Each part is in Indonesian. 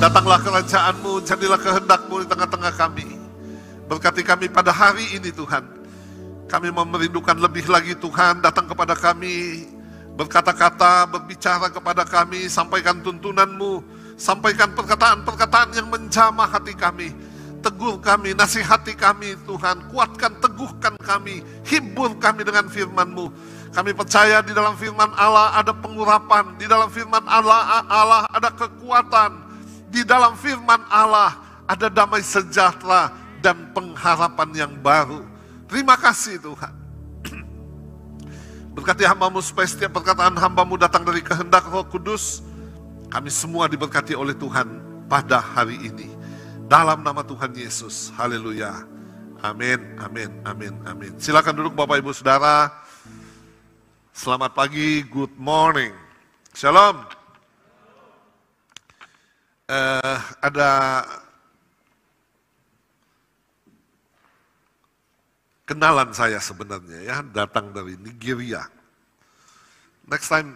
Datanglah kerajaan-Mu, jadilah kehendak-Mu di tengah-tengah kami. Berkati kami pada hari ini Tuhan. Kami mau merindukan lebih lagi Tuhan, datang kepada kami, berkata-kata, berbicara kepada kami, sampaikan tuntunan-Mu, sampaikan perkataan-perkataan yang menjamah hati kami. Tegur kami, nasihati kami Tuhan, kuatkan, teguhkan kami, hibur kami dengan firman-Mu. Kami percaya di dalam firman Allah ada pengurapan, di dalam firman Allah ada kekuatan, di dalam firman Allah ada damai sejahtera dan pengharapan yang baru. Terima kasih Tuhan. Berkati hamba-Mu supaya setiap perkataan hamba-Mu datang dari kehendak Roh Kudus. Kami semua diberkati oleh Tuhan pada hari ini. Dalam nama Tuhan Yesus. Haleluya. Amin, amin, amin, amin. Silakan duduk Bapak Ibu Saudara. Selamat pagi, good morning. Shalom. Ada kenalan saya sebenarnya ya, datang dari Nigeria. Next time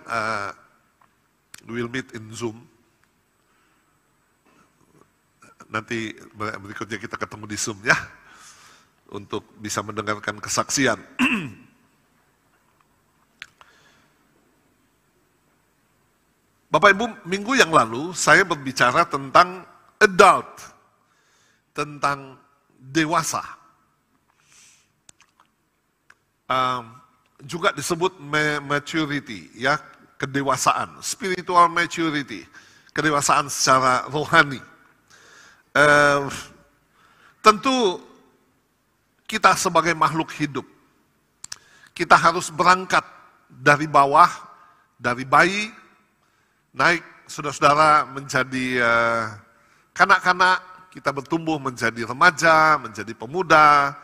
we'll meet in Zoom. Nanti berikutnya kita ketemu di Zoom ya, untuk bisa mendengarkan kesaksian. Bapak Ibu, minggu yang lalu saya berbicara tentang adult, tentang dewasa. Juga disebut maturity, ya, kedewasaan, spiritual maturity, kedewasaan secara rohani. Tentu kita sebagai makhluk hidup, kita harus berangkat dari bawah, dari bayi, naik saudara-saudara menjadi kanak-kanak, kita bertumbuh menjadi remaja, menjadi pemuda,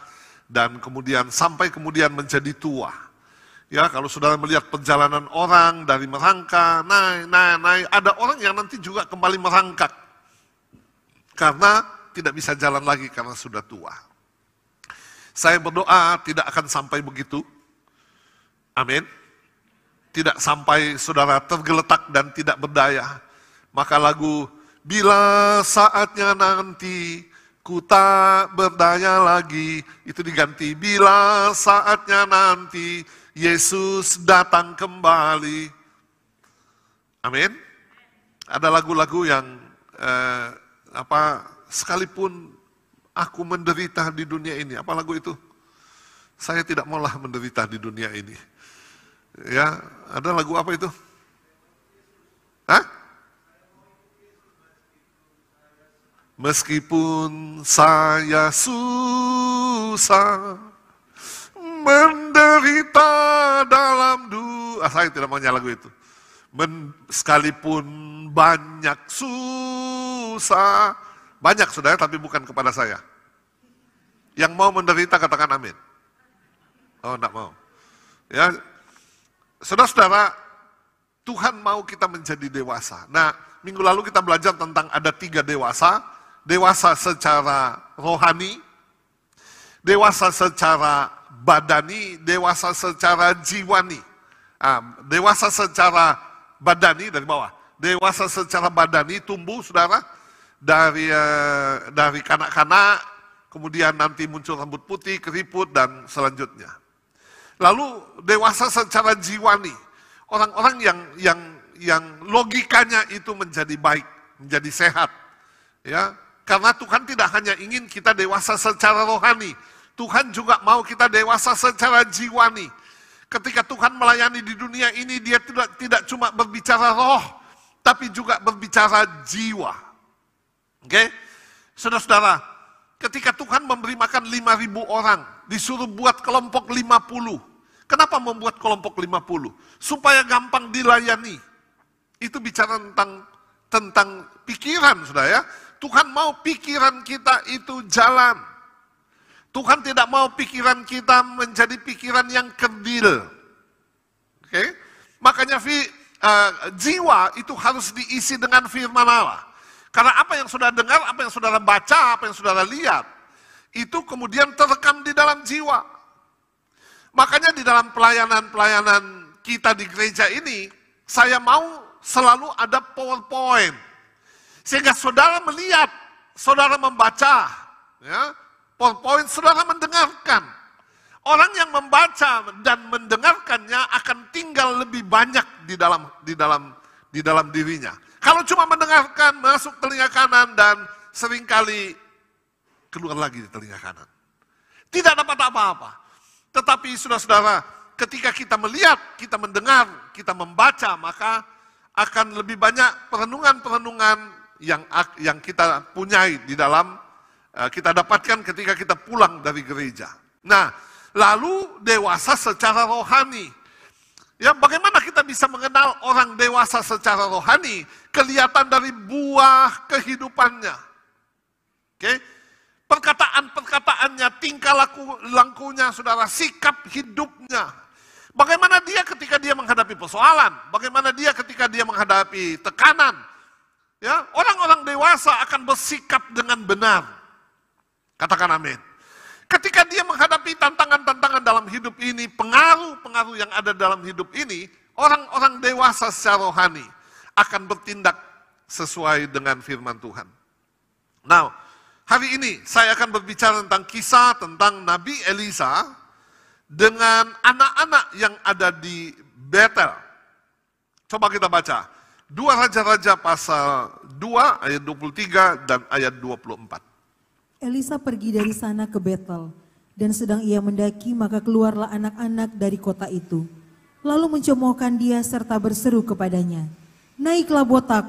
dan kemudian sampai kemudian menjadi tua. Ya, kalau saudara melihat perjalanan orang dari merangkak, naik, ada orang yang nanti juga kembali merangkak. Karena tidak bisa jalan lagi karena sudah tua. Saya berdoa tidak akan sampai begitu. Amin. Tidak sampai saudara tergeletak dan tidak berdaya. Maka lagu, bila saatnya nanti ku tak berdaya lagi, itu diganti, bila saatnya nanti Yesus datang kembali. Amin. Ada lagu-lagu yang sekalipun aku menderita di dunia ini. Apa lagu itu? Saya tidak maulah menderita di dunia ini. Ya, ada lagu apa itu? Hah? Meskipun saya susah menderita dalam saya tidak mau nyanyi lagu itu. Sekalipun banyak susah, banyak saudara, tapi bukan kepada saya. Yang mau menderita katakan amin. Oh, enggak mau. Ya, saudara-saudara, Tuhan mau kita menjadi dewasa. Nah, minggu lalu kita belajar tentang ada 3 dewasa. Dewasa secara rohani, dewasa secara badani, dewasa secara jiwani. Dewasa secara badani dari bawah. Dewasa secara badani tumbuh saudara dari kanak-kanak, kemudian nanti muncul rambut putih, keriput dan selanjutnya. Lalu dewasa secara jiwani, orang-orang yang logikanya itu menjadi baik, menjadi sehat, ya. Karena Tuhan tidak hanya ingin kita dewasa secara rohani, Tuhan juga mau kita dewasa secara jiwani. Ketika Tuhan melayani di dunia ini, dia tidak cuma berbicara roh, tapi juga berbicara jiwa. Oke? Saudara-saudara, ketika Tuhan memberi makan 5.000 orang, disuruh buat kelompok 50. Kenapa membuat kelompok 50? Supaya gampang dilayani. Itu bicara tentang pikiran, saudara ya. Tuhan mau pikiran kita itu jalan. Tuhan tidak mau pikiran kita menjadi pikiran yang kerdil. Oke? Makanya jiwa itu harus diisi dengan firman Allah. Karena apa yang saudara dengar, apa yang saudara baca, apa yang saudara lihat, itu kemudian terekam di dalam jiwa. Makanya di dalam pelayanan-pelayanan kita di gereja ini, saya mau selalu ada PowerPoint. Sehingga saudara melihat, saudara membaca, ya, PowerPoint, saudara mendengarkan. Orang yang membaca dan mendengarkannya akan tinggal lebih banyak di dalam dirinya. Kalau cuma mendengarkan, masuk telinga kanan dan seringkali keluar lagi di telinga kanan. Tidak dapat apa-apa. Tetapi saudara-saudara, ketika kita melihat, kita mendengar, kita membaca, maka akan lebih banyak perenungan-perenungan yang kita punyai di dalam, kita dapatkan ketika kita pulang dari gereja. Nah, lalu dewasa secara rohani. Ya, bagaimana kita bisa mengenal orang dewasa secara rohani? Kelihatan dari buah kehidupannya. Oke? Perkataan-perkataannya, tingkah lakunya, saudara, sikap hidupnya. Bagaimana dia ketika dia menghadapi persoalan? Bagaimana dia ketika dia menghadapi tekanan? Ya, orang-orang dewasa akan bersikap dengan benar. Katakan amin. Ketika dia menghadapi tantangan-tantangan dalam hidup ini, pengaruh-pengaruh yang ada dalam hidup ini, orang-orang dewasa secara rohani akan bertindak sesuai dengan firman Tuhan. Now, hari ini saya akan berbicara tentang kisah tentang Nabi Elisa dengan anak-anak yang ada di Betel. Coba kita baca. 2 Raja-Raja pasal 2 ayat 23 dan ayat 24. Elisa pergi dari sana ke Betel, dan sedang ia mendaki, maka keluarlah anak-anak dari kota itu. Lalu mencemoohkan dia serta berseru kepadanya, naiklah botak.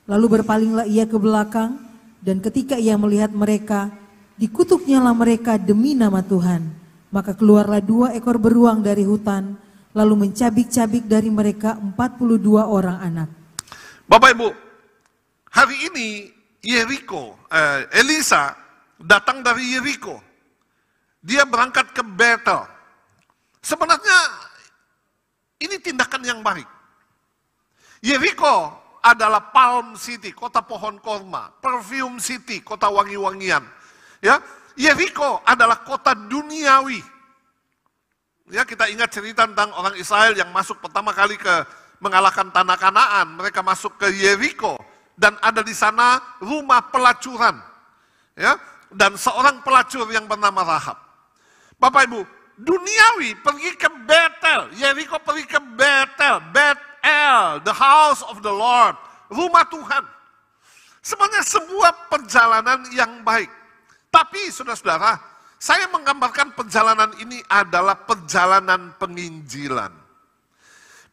Lalu berpalinglah ia ke belakang, dan ketika ia melihat mereka, dikutuknyalah mereka demi nama Tuhan. Maka keluarlah 2 ekor beruang dari hutan, lalu mencabik-cabik dari mereka 42 orang anak. Bapak Ibu, hari ini Elisa datang dari Yeriko. Dia berangkat ke Betel. Sebenarnya ini tindakan yang baik. Yeriko adalah Palm City, kota pohon korma, Perfume City, kota wangi-wangian. Ya, Yeriko adalah kota duniawi. Ya, kita ingat cerita tentang orang Israel yang masuk pertama kali ke mengalahkan tanah Kanaan. Mereka masuk ke Yeriko dan ada di sana rumah pelacuran. Ya, dan seorang pelacur yang bernama Rahab. Bapak Ibu, duniawi pergi ke Betel, Yeriko pergi ke Betel, the house of the Lord, rumah Tuhan. Sebenarnya sebuah perjalanan yang baik. Tapi saudara-saudara, saya menggambarkan perjalanan ini adalah perjalanan penginjilan.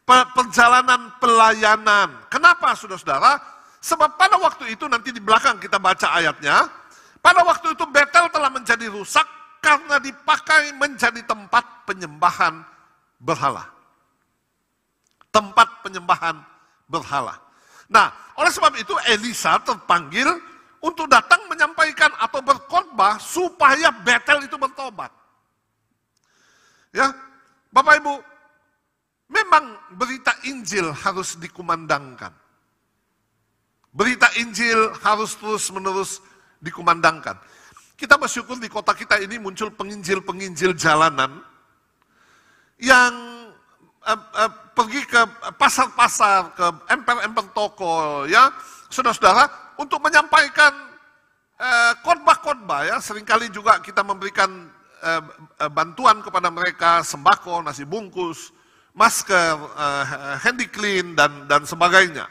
Perjalanan pelayanan. Kenapa saudara-saudara? Sebab pada waktu itu, nanti di belakang kita baca ayatnya, pada waktu itu Betel telah menjadi rusak karena dipakai menjadi tempat penyembahan berhala. Tempat penyembahan berhala. Nah, oleh sebab itu Elisa terpanggil untuk datang menyampaikan atau berkhotbah supaya Betel itu bertobat. Ya, Bapak Ibu, memang berita Injil harus dikumandangkan. Berita Injil harus terus-menerus dikumandangkan. Kita bersyukur di kota kita ini muncul penginjil-penginjil jalanan yang pergi ke pasar-pasar, ke emper-emper toko, ya, saudara-saudara, untuk menyampaikan khotbah-khotbah, ya. Seringkali juga kita memberikan bantuan kepada mereka, sembako, nasi bungkus, masker, handy clean, dan sebagainya.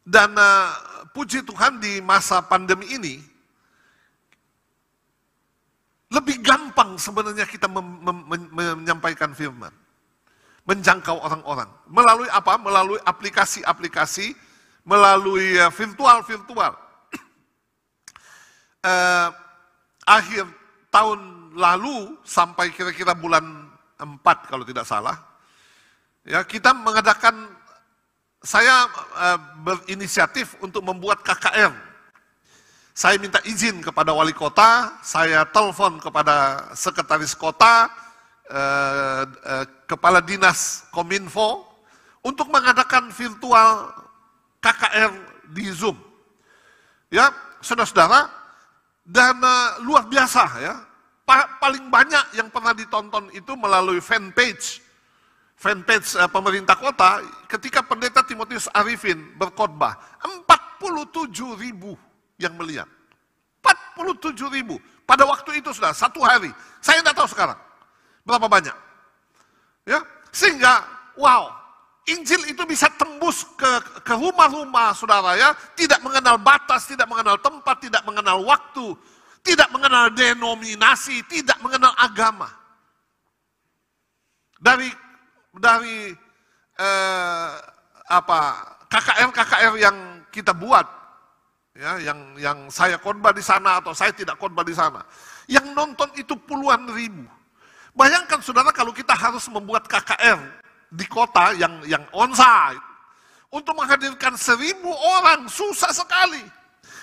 Dan puji Tuhan di masa pandemi ini, lebih gampang sebenarnya kita menyampaikan firman. Menjangkau orang-orang. Melalui apa? Melalui aplikasi-aplikasi, melalui virtual. Akhir tahun lalu sampai kira-kira bulan 4 kalau tidak salah, ya, kita mengadakan, saya berinisiatif untuk membuat KKR. Saya minta izin kepada wali kota, saya telepon kepada sekretaris kota, kepala dinas Kominfo, untuk mengadakan virtual KKR di Zoom. Ya, saudara-saudara, dan luar biasa, ya. Paling banyak yang pernah ditonton itu melalui fanpage fanpage pemerintah kota, ketika pendeta Timotius Arifin berkhotbah, 47.000 yang melihat. 47.000 pada waktu itu sudah satu hari. Saya tidak tahu sekarang berapa banyak. Ya, sehingga wow, Injil itu bisa tembus ke rumah-rumah saudara ya, tidak mengenal batas, tidak mengenal tempat, tidak mengenal waktu, tidak mengenal denominasi, tidak mengenal agama. Dari KKR yang kita buat, ya, yang saya khotbah di sana atau saya tidak khotbah di sana, yang nonton itu puluhan ribu. Bayangkan saudara kalau kita harus membuat KKR di kota yang onsite untuk menghadirkan 1.000 orang, susah sekali.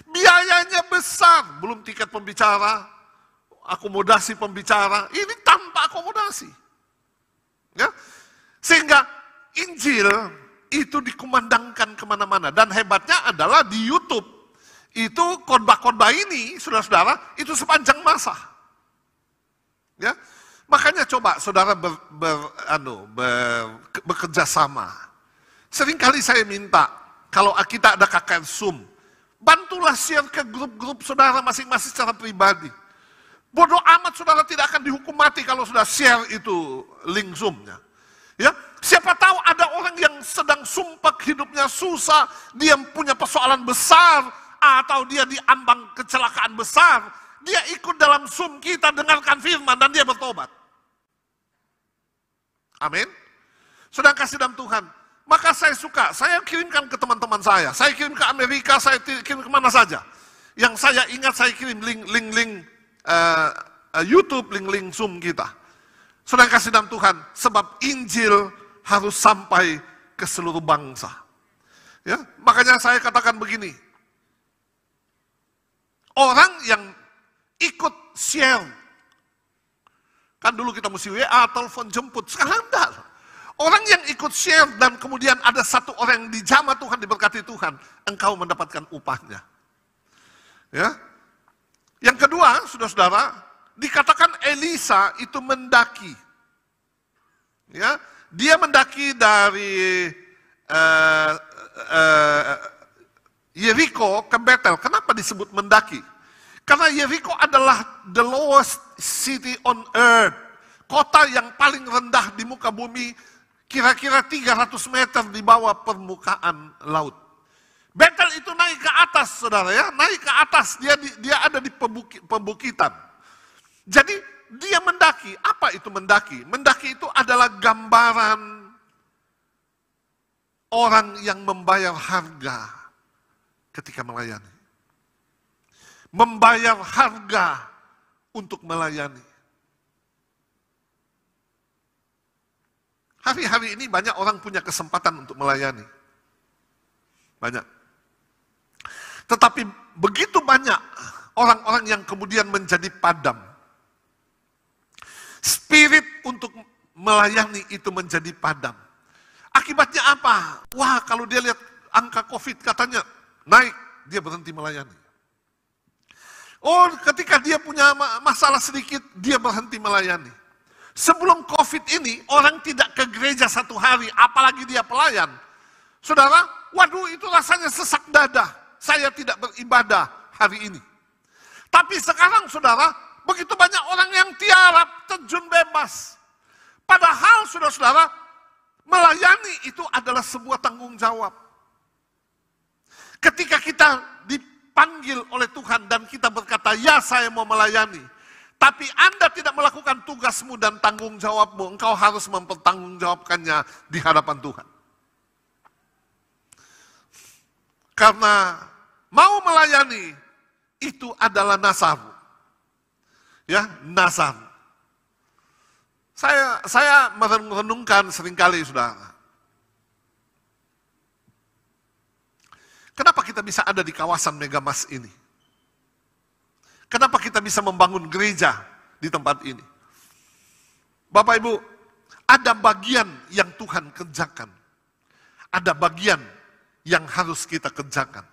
Biayanya besar, belum tiket pembicara, akomodasi pembicara, ini tanpa akomodasi. Ya, sehingga Injil itu dikumandangkan kemana-mana. Dan hebatnya adalah di YouTube, itu khotbah-khotbah ini, saudara-saudara, itu sepanjang masa. Ya, makanya coba saudara bekerja sama. Seringkali saya minta, kalau kita ada KKR Zoom, bantulah share ke grup-grup saudara masing-masing secara pribadi. Bodoh amat saudara tidak akan dihukum mati kalau sudah share itu link Zoom-nya. Ya, siapa tahu ada orang yang sedang sumpah hidupnya susah, dia punya persoalan besar, atau dia diambang kecelakaan besar, dia ikut dalam Zoom kita, dengarkan firman, dan dia bertobat. Amin. Sedang kasih dalam Tuhan. Maka saya suka, saya kirimkan ke teman-teman saya kirim ke Amerika, saya kirim kemana saja. Yang saya ingat saya kirim link YouTube, link Zoom kita. Sedang kasih dalam Tuhan, sebab Injil harus sampai ke seluruh bangsa. Ya, makanya saya katakan begini, orang yang ikut share, kan dulu kita mesti WA, telepon jemput, sekarang enggak. Orang yang ikut share dan kemudian ada satu orang yang dijamah Tuhan, diberkati Tuhan, engkau mendapatkan upahnya. Ya. Yang kedua, saudara-saudara, dikatakan Elisa itu mendaki. Ya, dia mendaki dari Yeriko ke Betel. Kenapa disebut mendaki? Karena Yeriko adalah the lowest city on earth. Kota yang paling rendah di muka bumi, kira-kira 300 meter di bawah permukaan laut. Betel itu naik ke atas, saudara ya, naik ke atas, dia ada di pembukitan. Jadi dia mendaki. Apa itu mendaki? Mendaki itu adalah gambaran orang yang membayar harga ketika melayani. Membayar harga untuk melayani. Hari-hari ini banyak orang punya kesempatan untuk melayani. Banyak. Tetapi begitu banyak orang-orang yang kemudian menjadi padam. Spirit untuk melayani itu menjadi padam. Akibatnya apa? Wah, kalau dia lihat angka COVID katanya naik, dia berhenti melayani. Oh, ketika dia punya masalah sedikit, dia berhenti melayani. Sebelum COVID ini, orang tidak ke gereja satu hari, apalagi dia pelayan. Saudara, waduh itu rasanya sesak dada. Saya tidak beribadah hari ini. Tapi sekarang saudara, begitu banyak orang yang tiarap, terjun bebas. Padahal saudara-saudara, melayani itu adalah sebuah tanggung jawab. Ketika kita dipanggil oleh Tuhan dan kita berkata, ya saya mau melayani. Tapi Anda tidak melakukan tugasmu dan tanggung jawabmu, engkau harus mempertanggungjawabkannya di hadapan Tuhan. Karena mau melayani, itu adalah nasar. Ya, nasar. Saya merenungkan seringkali, saudara. Kenapa kita bisa ada di kawasan Megamas ini? Kenapa kita bisa membangun gereja di tempat ini? Bapak Ibu, ada bagian yang Tuhan kerjakan. Ada bagian yang harus kita kerjakan.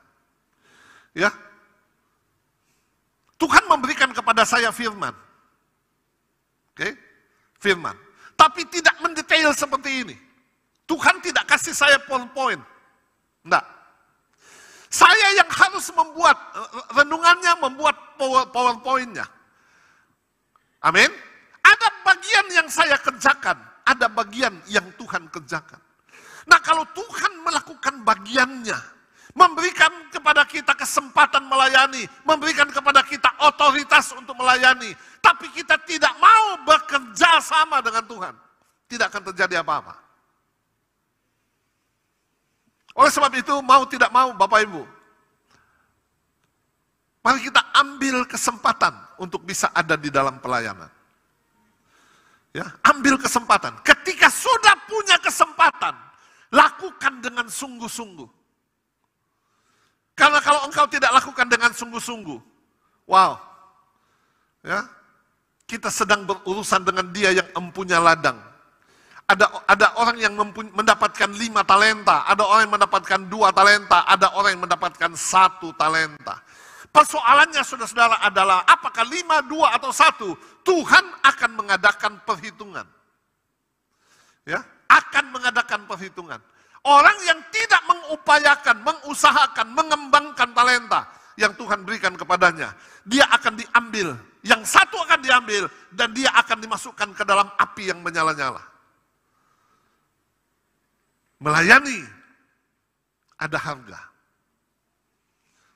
Ya. Tuhan memberikan kepada saya firman. Oke? Firman. Tapi tidak mendetail seperti ini. Tuhan tidak kasih saya poin-poin. Enggak. Saya yang harus membuat renungannya, membuat power-pointnya. Amin. Ada bagian yang saya kerjakan, ada bagian yang Tuhan kerjakan. Nah, kalau Tuhan melakukan bagiannya, memberikan kepada kita kesempatan melayani, memberikan kepada kita otoritas untuk melayani, tapi kita tidak mau bekerja sama dengan Tuhan, tidak akan terjadi apa-apa. Oleh sebab itu, mau tidak mau Bapak Ibu, mari kita ambil kesempatan untuk bisa ada di dalam pelayanan. Ya, ambil kesempatan. Ketika sudah punya kesempatan, lakukan dengan sungguh-sungguh. Karena kalau engkau tidak lakukan dengan sungguh-sungguh, wow, ya, kita sedang berurusan dengan dia yang empunya ladang. Ada orang yang mendapatkan 5 talenta, ada orang yang mendapatkan 2 talenta, ada orang yang mendapatkan 1 talenta. Persoalannya saudara-saudara adalah apakah 5, 2 atau 1, Tuhan akan mengadakan perhitungan. Ya, akan mengadakan perhitungan. Orang yang tidak mengupayakan, mengusahakan, mengembangkan talenta yang Tuhan berikan kepadanya, dia akan diambil. Yang 1 akan diambil dan dia akan dimasukkan ke dalam api yang menyala-nyala. Melayani ada harga.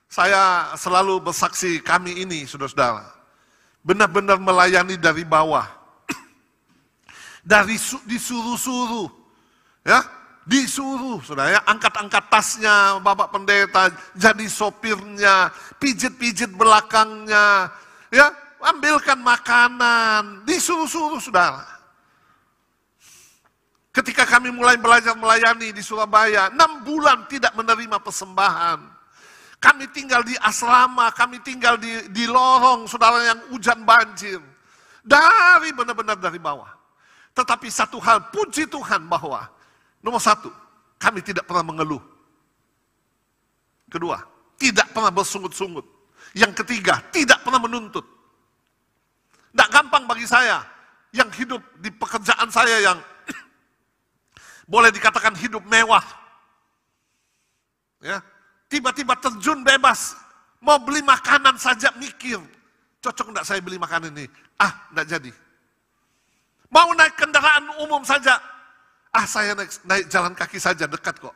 Saya selalu bersaksi kami ini, saudara-saudara, benar-benar melayani dari bawah. Dari disuruh-suruh, ya, disuruh, saudara, ya, angkat-angkat tasnya Bapak Pendeta, jadi sopirnya, pijit-pijit belakangnya, ya, ambilkan makanan, disuruh-suruh, saudara. Ketika kami mulai belajar melayani di Surabaya, 6 bulan tidak menerima persembahan. Kami tinggal di asrama, kami tinggal di lorong, saudara, yang hujan banjir. Dari benar-benar dari bawah. Tetapi satu hal, puji Tuhan bahwa, nomor 1, kami tidak pernah mengeluh. Kedua, tidak pernah bersungut-sungut. Yang ketiga, tidak pernah menuntut. Tidak gampang bagi saya, yang hidup di pekerjaan saya yang boleh dikatakan hidup mewah. Ya, tiba-tiba terjun bebas, mau beli makanan saja mikir, cocok enggak saya beli makanan ini? Enggak jadi. Mau naik kendaraan umum saja, saya naik jalan kaki saja, dekat kok.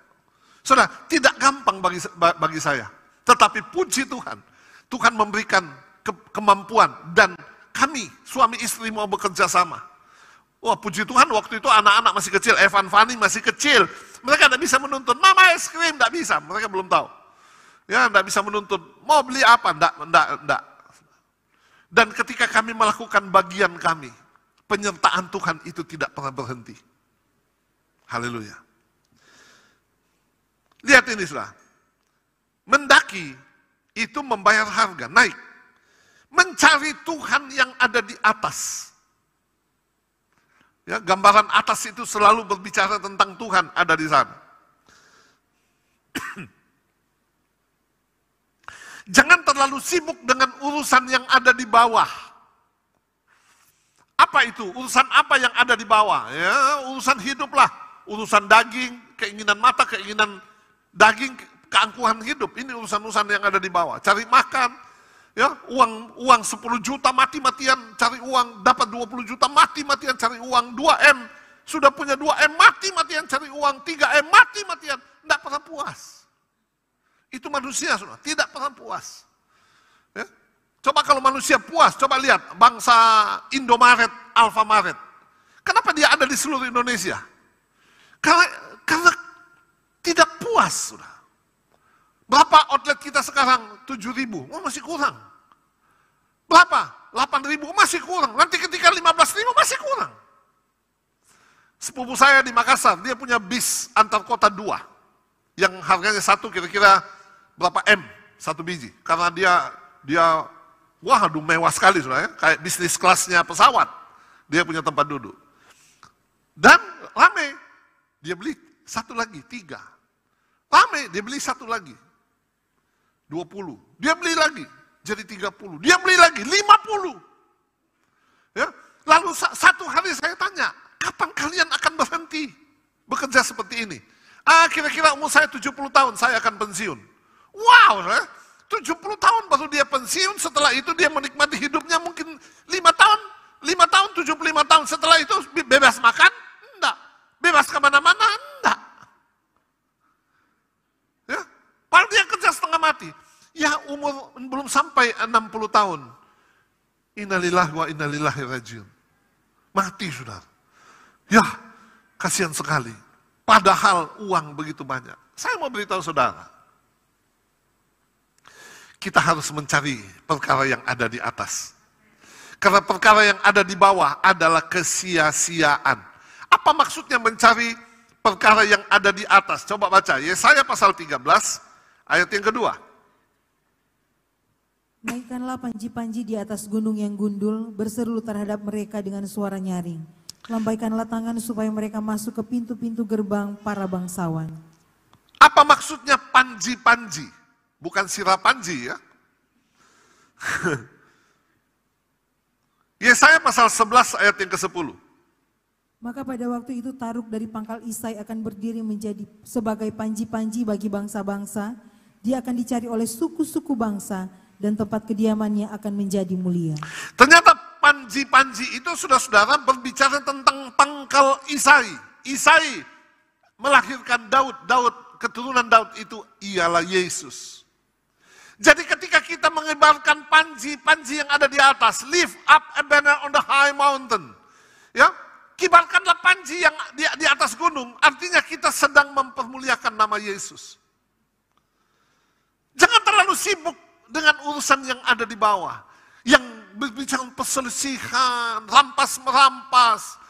Saudara, tidak gampang bagi saya. Tetapi puji Tuhan, Tuhan memberikan kemampuan dan kami, suami istri mau bekerja sama. Wah, puji Tuhan waktu itu anak-anak masih kecil, Evan Fani masih kecil. Mereka tidak bisa menuntut, mama es krim, tidak bisa, mereka belum tahu. Ya, tidak bisa menuntut, mau beli apa, tidak. Dan ketika kami melakukan bagian kami, penyertaan Tuhan itu tidak pernah berhenti. Haleluya. Lihat ini, saudara. Mendaki itu membayar harga, naik. Mencari Tuhan yang ada di atas. Ya, gambaran atas itu selalu berbicara tentang Tuhan ada di sana. Jangan terlalu sibuk dengan urusan yang ada di bawah. Apa itu? Urusan apa yang ada di bawah? Ya, urusan hidup lah. Urusan daging, keinginan mata, keinginan daging, keangkuhan hidup. Ini urusan-urusan yang ada di bawah. Cari makan. Ya, uang 10 juta mati-matian cari uang, dapat 20 juta mati-matian cari uang, 2M, sudah punya 2M mati-matian cari uang, 3M mati-matian, tidak pernah puas. Itu manusia, saudara, tidak pernah puas. Ya. Coba kalau manusia puas, coba lihat bangsa Indomaret, Alfamaret. Kenapa dia ada di seluruh Indonesia? Karena tidak puas, saudara. Berapa outlet kita sekarang? 7.000, masih kurang. Berapa? 8.000, masih kurang. Nanti ketika 15.000 masih kurang. Sepupu saya di Makassar, dia punya bis antar kota 2. Yang harganya satu kira-kira berapa M, satu biji. Karena dia waduh mewah sekali, saudara, ya. Kayak bisnis kelasnya pesawat. Dia punya tempat duduk. Dan rame, dia beli satu lagi, 3. Rame, dia beli satu lagi. 20. Dia beli lagi, jadi 30. Dia beli lagi, 50. Ya. Lalu satu hari saya tanya, Kapan kalian akan berhenti bekerja seperti ini? Kira-kira umur saya 70 tahun, saya akan pensiun. Wow, 70 tahun baru dia pensiun, setelah itu dia menikmati hidupnya mungkin 5 tahun, 75 tahun, setelah itu bebas makan? Enggak. Bebas kemana-mana? Enggak. Ya, padahal dia kerja setengah mati. Ya umur belum sampai 60 tahun. Innalillahi wa innalillahi rajiun. Mati sudah. Ya, kasihan sekali. Padahal uang begitu banyak. Saya mau beritahu saudara, kita harus mencari perkara yang ada di atas. Karena perkara yang ada di bawah adalah kesia-siaan. Apa maksudnya mencari perkara yang ada di atas? Coba baca, Yesaya pasal 13, ayat yang kedua. Naikkanlah panji-panji di atas gunung yang gundul, berseru terhadap mereka dengan suara nyaring. Lambaikanlah tangan supaya mereka masuk ke pintu-pintu gerbang para bangsawan. Apa maksudnya panji-panji? Bukan sirah panji ya. Yesaya pasal 11 ayat yang ke-10. Maka pada waktu itu Taruk dari pangkal Isai akan berdiri menjadi sebagai panji-panji bagi bangsa-bangsa. Dia akan dicari oleh suku-suku bangsa dan tempat kediamannya akan menjadi mulia. Ternyata panji-panji itu saudara-saudara berbicara tentang pangkal Isai. Isai melahirkan Daud. Keturunan Daud itu ialah Yesus. Jadi ketika kita mengibarkan panji-panji yang ada di atas, lift up a banner on the high mountain. Ya, kibarkanlah panji yang di atas gunung, artinya kita sedang mempermuliakan nama Yesus. Jangan terlalu sibuk dengan urusan yang ada di bawah. Yang berbicara perselisihan, rampas-merampas.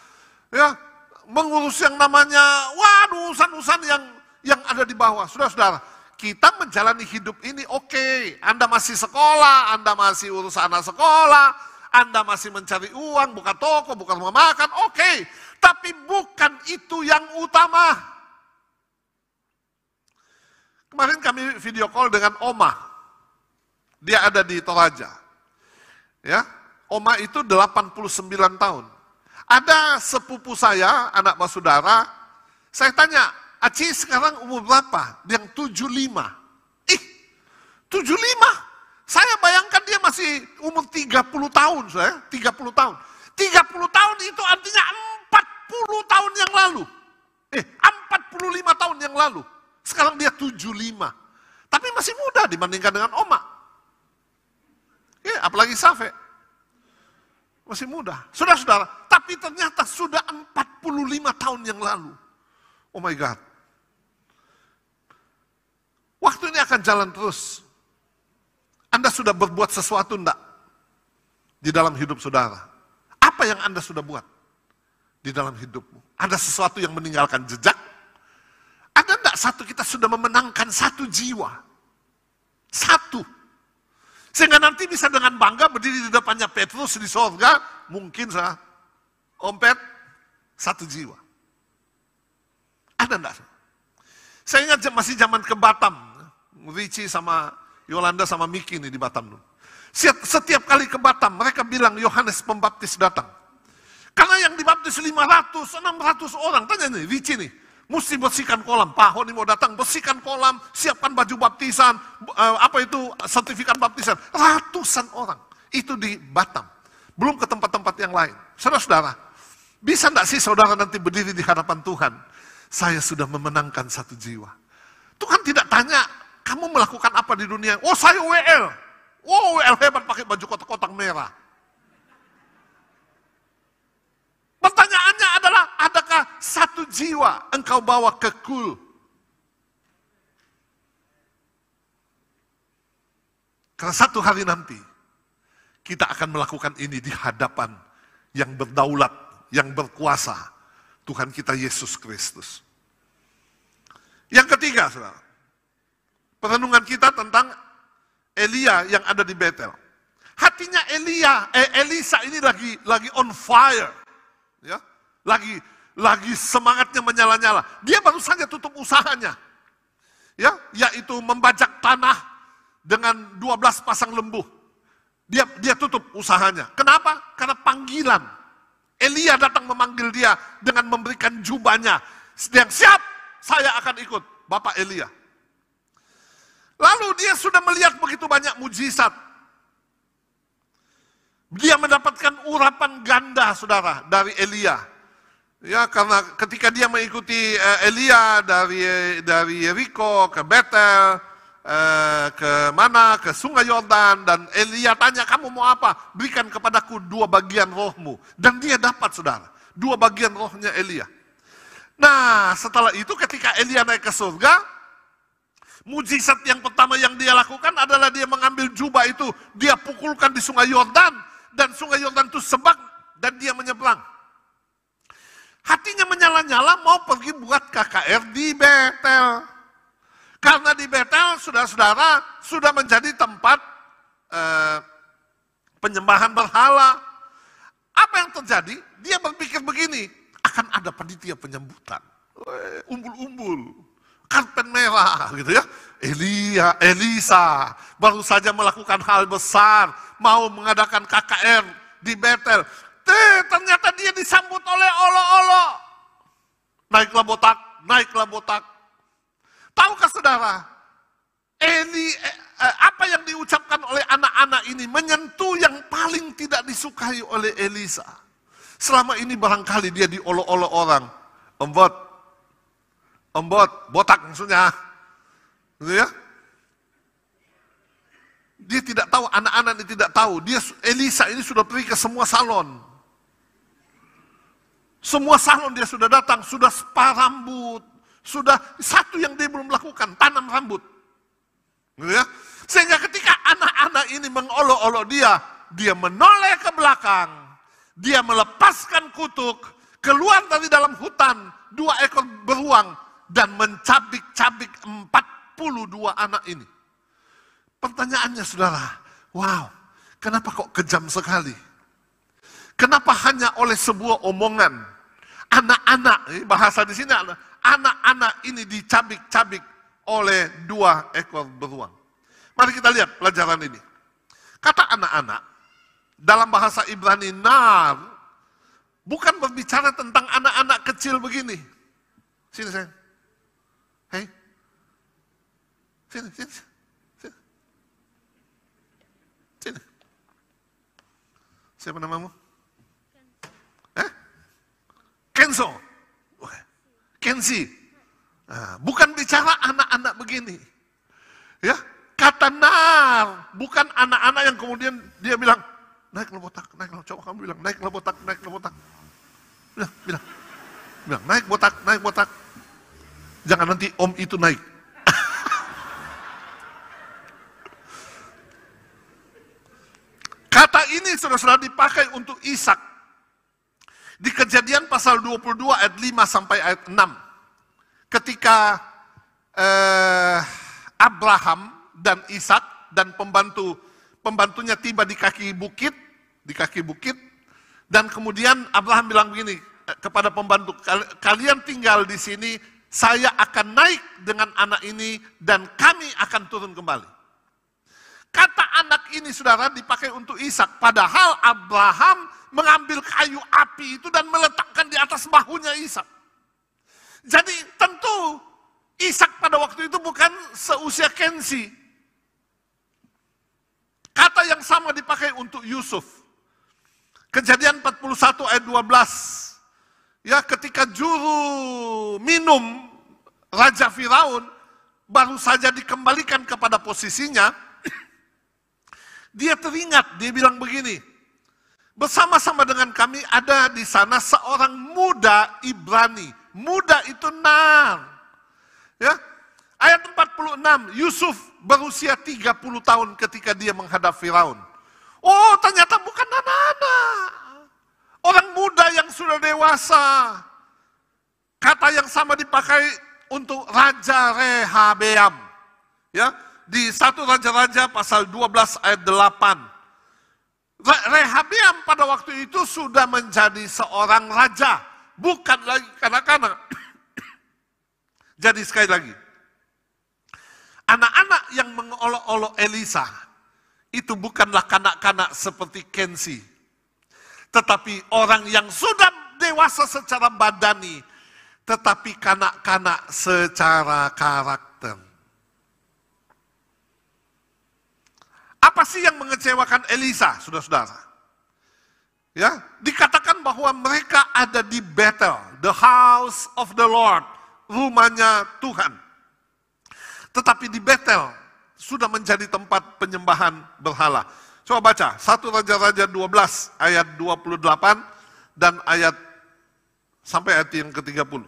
Ya, mengurus yang namanya, urusan-urusan yang ada di bawah. Saudara-saudara, kita menjalani hidup ini oke. Anda masih sekolah, Anda masih urus anak sekolah, Anda masih mencari uang, buka toko, buka rumah makan, oke. Tapi bukan itu yang utama. Kemarin kami video call dengan Oma. Dia ada di Toraja. Ya, Oma itu 89 tahun. Ada sepupu saya, anak saudara, saya tanya, Aci sekarang umur berapa? Yang 75. 75? Saya bayangkan dia masih umur 30 tahun, saya. 30 tahun. 30 tahun itu artinya 40 tahun yang lalu. 45 tahun yang lalu. Sekarang dia 75. Tapi masih muda dibandingkan dengan Oma. Apalagi Safe. Masih muda. Saudara-saudara, tapi ternyata sudah 45 tahun yang lalu. Oh my God. Waktu ini akan jalan terus. Anda sudah berbuat sesuatu enggak? Di dalam hidup saudara. Apa yang Anda sudah buat? Di dalam hidupmu. Ada sesuatu yang meninggalkan jejak? Ada enggak kita sudah memenangkan satu jiwa? Satu. Sehingga nanti bisa dengan bangga berdiri di depannya Petrus di sorga. Mungkin saya, Om Pet, satu jiwa. Ada enggak? Saya ingat masih zaman ke Batam. Richie sama Yolanda sama Miki nih di Batam. Setiap kali ke Batam, mereka bilang Yohanes Pembaptis datang. Karena yang dibaptis 500, 600 orang. Tanya nih, Richie nih, mesti bersihkan kolam. Pak Honi mau datang, bersihkan kolam, siapkan baju baptisan, sertifikat baptisan. Ratusan orang. Itu di Batam. Belum ke tempat-tempat yang lain. Saudara-saudara, bisa enggak sih saudara nanti berdiri di hadapan Tuhan? Saya sudah memenangkan satu jiwa. Tuhan tidak tanya, kamu melakukan apa di dunia? Oh saya WL. Oh WL hebat pakai baju kotak-kotak merah. Pertanyaannya adalah, adakah satu jiwa engkau bawa ke kul? Karena satu hari nanti, kita akan melakukan ini di hadapan yang berdaulat, yang berkuasa, Tuhan kita Yesus Kristus. Yang ketiga, saudara, perenungan kita tentang Elia yang ada di Betel. Hatinya Elisa ini lagi on fire, ya, lagi semangatnya menyala-nyala. Dia baru saja tutup usahanya, ya, yaitu membajak tanah dengan 12 pasang lembu. Dia tutup usahanya. Kenapa? Karena panggilan Elia datang memanggil dia dengan memberikan jubahnya. Yang siap, saya akan ikut, Bapak Elia. Lalu dia sudah melihat begitu banyak mujizat. Dia mendapatkan urapan ganda, saudara, dari Elia. Ya, karena ketika dia mengikuti Elia dari Yeriko ke Betel, ke mana, ke sungai Yordan, dan Elia tanya, kamu mau apa? Berikan kepadaku 2 bagian rohmu. Dan dia dapat, saudara, 2 bagian rohnya Elia. Nah, setelah itu ketika Elia naik ke surga, mujizat yang pertama yang dia lakukan adalah dia mengambil jubah itu, dia pukulkan di sungai Yordan, dan sungai Yordan itu sebak, dan dia menyeberang. Hatinya menyala-nyala mau pergi buat KKR di Betel. Karena di Betel, saudara-saudara, sudah menjadi tempat penyembahan berhala. Apa yang terjadi? Dia berpikir begini, akan ada panitia penyambutan. Umbul-umbul, karpet merah gitu ya. Elisa baru saja melakukan hal besar, mau mengadakan KKR di Betel. Ternyata dia disambut oleh olo-olo. Naiklah botak, naiklah botak. Tahukah saudara, apa yang diucapkan oleh anak-anak ini menyentuh yang paling tidak disukai oleh Elisa. Selama ini barangkali dia diolo-olo orang. Embot, botak maksudnya. Gitu ya. Dia tidak tahu, anak-anak ini tidak tahu. Elisa ini sudah pergi ke semua salon. Semua salon dia sudah datang, sudah spa rambut, sudah satu yang dia belum lakukan, tanam rambut. Gitu ya. Sehingga ketika anak-anak ini mengolok-olok dia menoleh ke belakang, dia melepaskan kutuk, keluar dari dalam hutan, 2 ekor beruang, dan mencabik-cabik 42 anak ini. Pertanyaannya saudara, wow, kenapa kok kejam sekali? Kenapa hanya oleh sebuah omongan, anak-anak, bahasa di sini anak-anak ini dicabik-cabik oleh 2 ekor beruang. Mari kita lihat pelajaran ini. Kata anak-anak, dalam bahasa Ibrani nar, bukan berbicara tentang anak-anak kecil begini. Sini sayang. Hei. Sini. Sini. Siapa namamu? Kenzo. Kenzi. Nah, bukan bicara anak-anak begini. Ya, kata nar, bukan anak-anak yang kemudian dia bilang, naiklah botak, naiklah. Coba kamu bilang, naiklah botak, naiklah botak. Bilang, naik botak, naik botak. Jangan nanti om itu naik. Kata ini saudara-saudara dipakai untuk Ishak. Di Kejadian pasal 22 ayat 5 sampai ayat 6. Ketika Abraham dan Ishak dan pembantunya tiba di kaki bukit, dan kemudian Abraham bilang begini kepada pembantu, kalian tinggal di sini, saya akan naik dengan anak ini dan kami akan turun kembali. Kata anak ini saudara dipakai untuk Ishak, padahal Abraham mengambil kayu api itu dan meletakkan di atas bahunya Ishak. Jadi tentu Ishak pada waktu itu bukan seusia Kenzi. Kata yang sama dipakai untuk Yusuf. Kejadian 41 ayat 12. Ya, ketika juru minum Raja Firaun baru saja dikembalikan kepada posisinya, dia teringat, dia bilang begini, bersama-sama dengan kami ada di sana seorang muda Ibrani. Muda itu nar. Ya. Ayat 46, Yusuf berusia 30 tahun ketika dia menghadap Firaun. Oh, ternyata bukan anak-anak. Orang muda yang sudah dewasa. Kata yang sama dipakai untuk Raja Rehabeam. Ya, di 1 Raja-Raja pasal 12 ayat 8. Rehabeam pada waktu itu sudah menjadi seorang raja, bukan lagi kanak-kanak. Jadi sekali lagi, anak-anak yang mengolok-olok Elisa itu bukanlah kanak-kanak seperti Kenzi. Tetapi orang yang sudah dewasa secara badani, tetapi kanak-kanak secara karakter. Apa sih yang mengecewakan Elisa, saudara-saudara? Ya, dikatakan bahwa mereka ada di Bethel, the house of the Lord, rumahnya Tuhan. Tetapi di Bethel sudah menjadi tempat penyembahan berhala. Coba baca 1 Raja-Raja 12 ayat 28 dan ayat sampai ayat yang ke-30.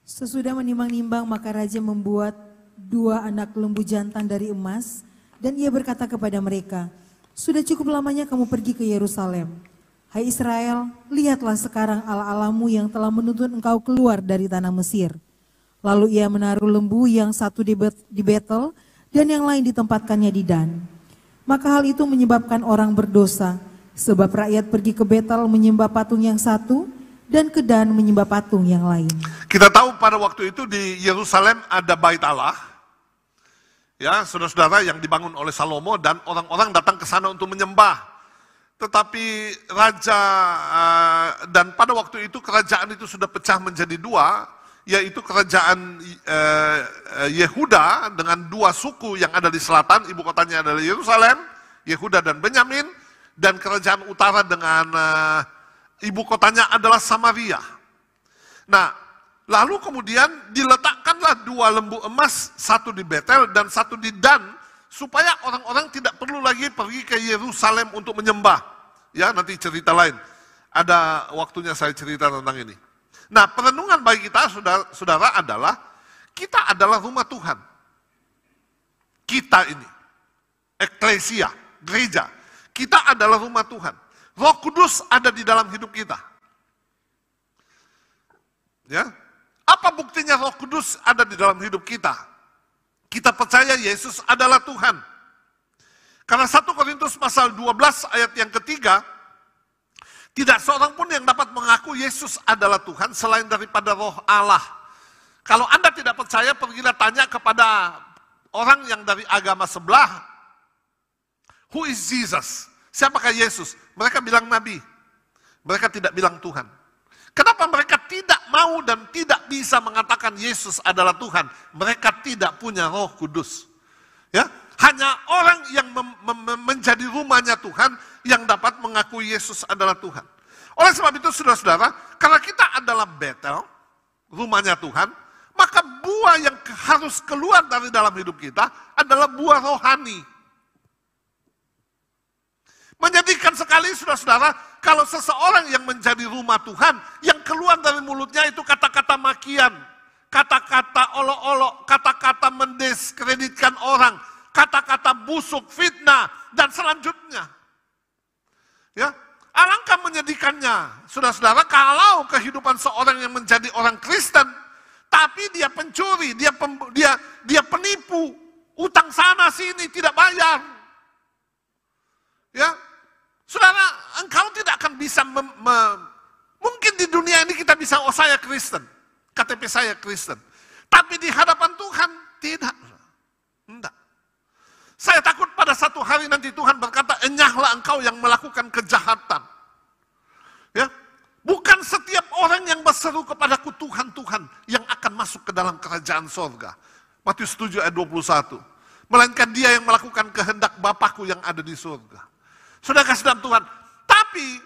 Sesudah menimbang-nimbang, maka raja membuat 2 anak lembu jantan dari emas, dan ia berkata kepada mereka, "Sudah cukup lamanya kamu pergi ke Yerusalem. Hai Israel, lihatlah sekarang Allah-Allahmu yang telah menuntun engkau keluar dari tanah Mesir." Lalu ia menaruh lembu, yang satu di Betel dan yang lain ditempatkannya di Dan. Maka hal itu menyebabkan orang berdosa, sebab rakyat pergi ke Betel menyembah patung yang satu, dan ke Dan menyembah patung yang lain. Kita tahu pada waktu itu di Yerusalem ada Bait Allah, ya saudara-saudara, yang dibangun oleh Salomo, dan orang-orang datang ke sana untuk menyembah. Tetapi raja dan pada waktu itu kerajaan itu sudah pecah menjadi 2, yaitu kerajaan Yehuda dengan 2 suku yang ada di selatan, ibu kotanya adalah Yerusalem, Yehuda dan Benyamin, dan kerajaan utara dengan ibu kotanya adalah Samaria. Nah, lalu kemudian diletakkanlah 2 lembu emas, satu di Betel dan satu di Dan, supaya orang-orang tidak perlu lagi pergi ke Yerusalem untuk menyembah. Ya, nanti cerita lain. Ada waktunya saya cerita tentang ini. Nah, perenungan bagi kita, saudara, adalah kita adalah rumah Tuhan. Kita ini, eklesia, gereja, kita adalah rumah Tuhan. Roh Kudus ada di dalam hidup kita. Ya, apa buktinya Roh Kudus ada di dalam hidup kita? Kita percaya Yesus adalah Tuhan. Karena 1 Korintus pasal 12 ayat yang ketiga, tidak seorang pun yang dapat mengaku Yesus adalah Tuhan selain daripada Roh Allah. Kalau Anda tidak percaya, pergilah tanya kepada orang yang dari agama sebelah, who is Jesus? Siapakah Yesus? Mereka bilang Nabi. Mereka tidak bilang Tuhan. Kenapa mereka tidak mau dan tidak bisa mengatakan Yesus adalah Tuhan? Mereka tidak punya Roh Kudus. Ya, hanya orang yang menjadi rumahnya Tuhan yang dapat mengakui Yesus adalah Tuhan. Oleh sebab itu, saudara-saudara, karena kita adalah Betel, rumahnya Tuhan, maka buah yang harus keluar dari dalam hidup kita adalah buah rohani. Menyedihkan sekali, saudara-saudara, kalau seseorang yang menjadi rumah Tuhan, yang keluar dari mulutnya itu kata-kata makian, kata-kata olok-olok, kata-kata mendiskreditkan orang, kata-kata busuk, fitnah, dan selanjutnya. Ya, alangkah menyedihkannya, saudara-saudara, kalau kehidupan seorang yang menjadi orang Kristen, tapi dia pencuri, dia penipu, utang sana sini tidak bayar. Ya, saudara, engkau tidak akan bisa mungkin di dunia ini kita bisa, oh saya Kristen, KTP saya Kristen, tapi di hadapan Tuhan tidak. Enggak. Saya takut pada satu hari nanti Tuhan berkata, enyahlah engkau yang melakukan kejahatan. Ya, bukan setiap orang yang berseru kepadaku Tuhan, Tuhan, yang akan masuk ke dalam kerajaan sorga. Matius 7 ayat 21. Melainkan dia yang melakukan kehendak Bapakku yang ada di surga. Saudara kasih dalam Tuhan, tapi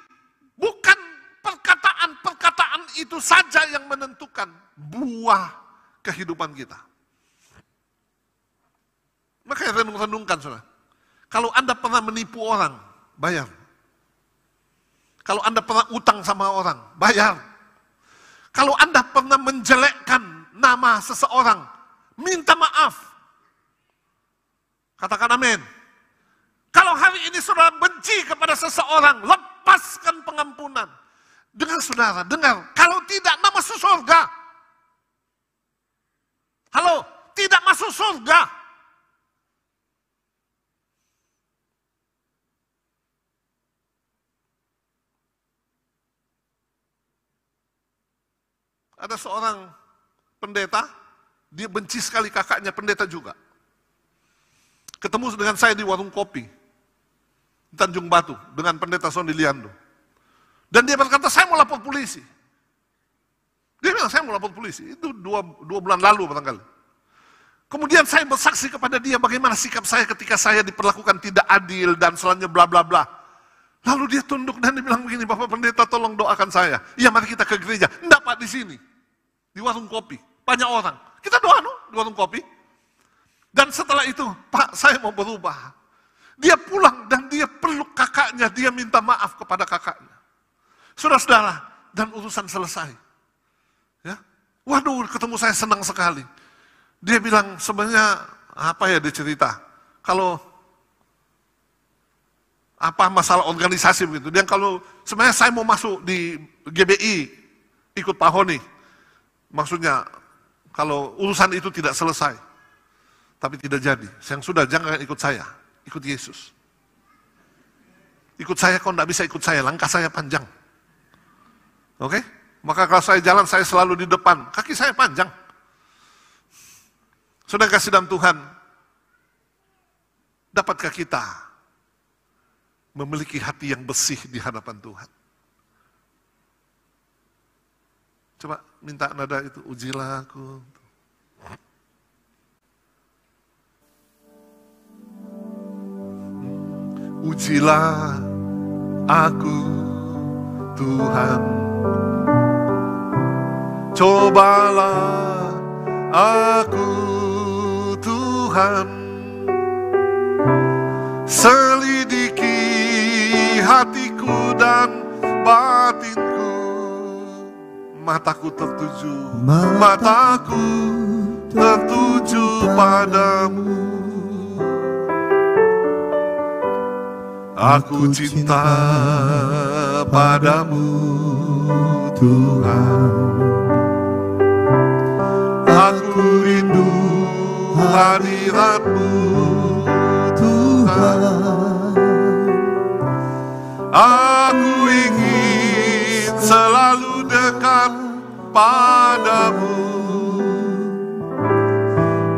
bukan perkataan-perkataan itu saja yang menentukan buah kehidupan kita. Makanya renung-renungkan, saudara. Kalau Anda pernah menipu orang, bayar. Kalau Anda pernah utang sama orang, bayar. Kalau Anda pernah menjelekkan nama seseorang, minta maaf. Katakan amin. Kalau hari ini saudara benci kepada seseorang, lepaskan pengampunan. Dengar saudara, dengar. Kalau tidak, Anda masuk surga. Halo, tidak masuk surga. Ada seorang pendeta, dia benci sekali kakaknya pendeta juga. Ketemu dengan saya di warung kopi. di Tanjung Batu dengan pendeta Sony Liando. Dan dia berkata, saya mau lapor polisi. Dia bilang, saya mau lapor polisi. Itu dua bulan lalu barangkali. Kemudian saya bersaksi kepada dia bagaimana sikap saya ketika saya diperlakukan tidak adil dan selanjutnya bla bla bla. Lalu dia tunduk dan dia bilang begini, Bapak Pendeta tolong doakan saya. Iya, mari kita ke gereja. Enggak Pak, di sini. Di warung kopi. Banyak orang. Kita doa di warung kopi. Dan setelah itu, Pak, saya mau berubah. Dia pulang dan dia peluk kakaknya, dia minta maaf kepada kakaknya. Saudara-saudara, dan urusan selesai. Ya. Waduh, ketemu saya senang sekali. Dia bilang, sebenarnya apa ya dia cerita? Kalau apa masalah organisasi begitu. Dia kalau sebenarnya saya mau masuk di GBI, ikut Pak Honi. Maksudnya, kalau urusan itu tidak selesai. Tapi tidak jadi. Yang sudah, jangan ikut saya. Ikut Yesus. Ikut saya, kau tidak bisa ikut saya. Langkah saya panjang. Oke? Maka kalau saya jalan, saya selalu di depan. Kaki saya panjang. Saudara kasih dalam Tuhan, dapatkah kita memiliki hati yang bersih di hadapan Tuhan? Coba minta nada itu, ujilah aku. Ujilah aku, Tuhan. Cobalah aku, Tuhan. Selidiki hatiku dan batinku. Mataku tertuju padamu. Aku cinta padamu, Tuhan. Aku rindu hadirat-Mu, Tuhan. Aku ingin selalu dekat padamu,